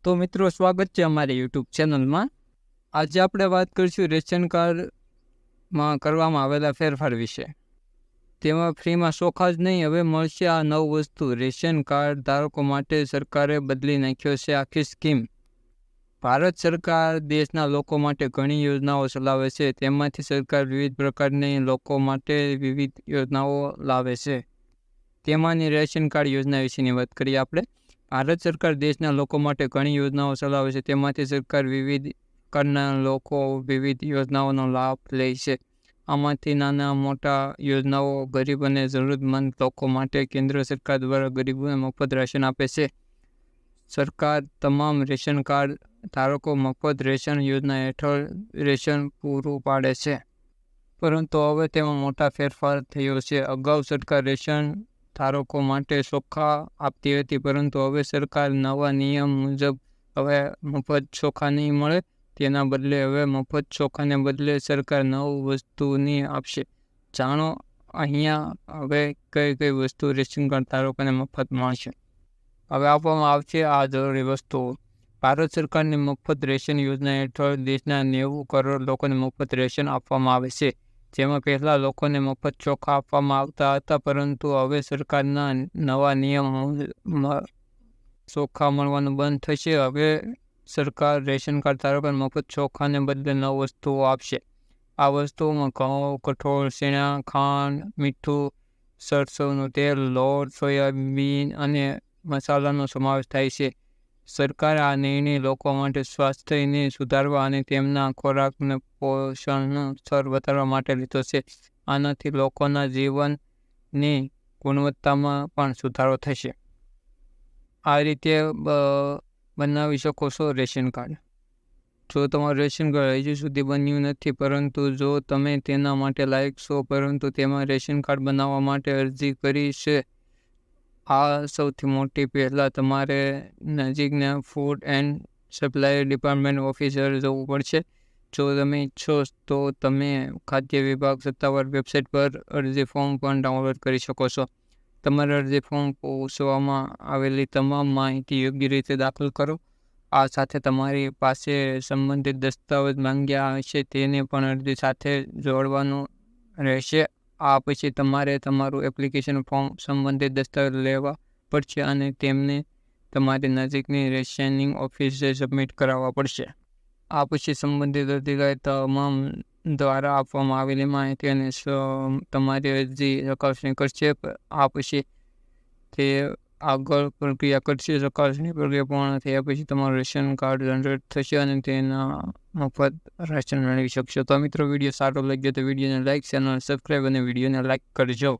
તો મિત્રો સ્વાગત છે અમારી યુટ્યુબ ચેનલમાં. આજે આપણે વાત કરીશું રેશન કાર્ડમાં કરવામાં આવેલા ફેરફાર વિશે. તેમાં ફ્રીમાં સોખા જ નહીં, હવે મળશે આ નવ વસ્તુ. રેશન કાર્ડ ધારકો માટે સરકારે બદલી નાખ્યો છે આખી સ્કીમ. ભારત સરકાર દેશના લોકો માટે ઘણી યોજનાઓ ચલાવે છે. તેમાંથી સરકાર વિવિધ પ્રકારની લોકો માટે વિવિધ યોજનાઓ લાવે છે. તેમાંની રેશન કાર્ડ યોજના વિશેની વાત કરીએ આપણે. ભારત સરકાર દેશના લોકો માટે ઘણી યોજનાઓ ચલાવે છે. તેમાંથી સરકાર વિવિધ પ્રકારના લોકો વિવિધ યોજનાઓનો લાભ લે છે. આમાંથી નાના મોટા યોજનાઓ ગરીબ અને જરૂરતમંદ લોકો માટે કેન્દ્ર સરકાર દ્વારા ગરીબોને મફત રાશન આપે છે. સરકાર તમામ રેશન કાર્ડ ધારકો મફત રેશન યોજના હેઠળ રેશન પૂરું પાડે છે. પરંતુ હવે તેમાં મોટા ફેરફાર થયો છે. અગાઉ સરકાર રેશન ધારકો માટે ચોખા આપતી હતી, પરંતુ હવે સરકાર નવા નિયમ મુજબ હવે મફત ચોખા નહીં મળે. તેના બદલે હવે મફત ચોખાને બદલે સરકાર નવ વસ્તુની આપશે. જાણો અહીંયા હવે કઈ કઈ વસ્તુ રેશન કાર્ડ ધારકોને મફત મળશે. હવે આપવામાં આવશે આ જરૂરી વસ્તુઓ. ભારત સરકારની મફત રેશન યોજના હેઠળ દેશના 90 કરોડ લોકોને મફત રેશન આપવામાં આવે છે. જેમાં પહેલાં લોકોને મફત ચોખા આપવામાં આવતા હતા, પરંતુ હવે સરકારના નવા નિયમ ચોખા મળવાનું બંધ થશે. હવે સરકાર રેશન કાર્ડ ધારકોને મફત ચોખાને બદલે 9 વસ્તુઓ આપશે. આ વસ્તુઓમાં ઘઉં, કઠોળ, ચણા, ખાંડ, મીઠું, સરસવનું તેલ, લોટ, સોયાબીન અને મસાલાનો સમાવેશ થાય છે. સરકારે આ નિર્ણય લોકો માટે સ્વાસ્થ્યને સુધારવા અને તેમના ખોરાકને પોષણનું સ્તર વધારવા માટે લીધો છે. આનાથી લોકોના જીવનની ગુણવત્તામાં પણ સુધારો થશે. આ રીતે બનાવી શકો છો રેશન કાર્ડ. જો તમારું રેશન કાર્ડ હજુ સુધી બન્યું નથી, પરંતુ જો તમે તેના માટે લાયક છો, પરંતુ તેમાં રેશન કાર્ડ બનાવવા માટે અરજી કરી છે, આ સૌથી મોટી પહેલાં તમારે નજીકના food and supply department officer જવું પડશે. જો તમે ઈચ્છો તો તમે ખાદ્ય વિભાગ સત્તાવાર વેબસાઇટ પર અરજી ફોર્મ પણ ડાઉનલોડ કરી શકો છો. તમારા અરજી ફોર્મ પૂછવામાં આવેલી તમામ માહિતી યોગ્ય રીતે દાખલ કરો. આ સાથે તમારી પાસે સંબંધિત દસ્તાવેજ માંગ્યા હશે તેને પણ અરજી સાથે જોડવાનું રહેશે. આ પછી તમારે તમારું એપ્લિકેશન ફોર્મ સંબંધિત દસ્તાવેજ લેવા પડશે અને તેમને તમારી નજીકની રેશનિંગ ઓફિસે સબમિટ કરાવવા પડશે. આ પછી સંબંધિત અધિકારી તમામ દ્વારા આપવામાં આવેલી માહિતી અને તમારી અરજી ચકાસણી કરશે. આ પછી તે આગળ પ્રક્રિયા કરશે. ચકાસણી પ્રક્રિયા પૂર્ણ થયા પછી તમારું રેશન કાર્ડ જનરેટ થશે અને તેના મફત રાશન મેળવી શકશો. તો મિત્રો, વિડીયો સારો લાગ્યો તો વિડીયોને લાઇક, ચેનલ સબસ્ક્રાઈબ અને વિડીયોને લાઇક કરજો.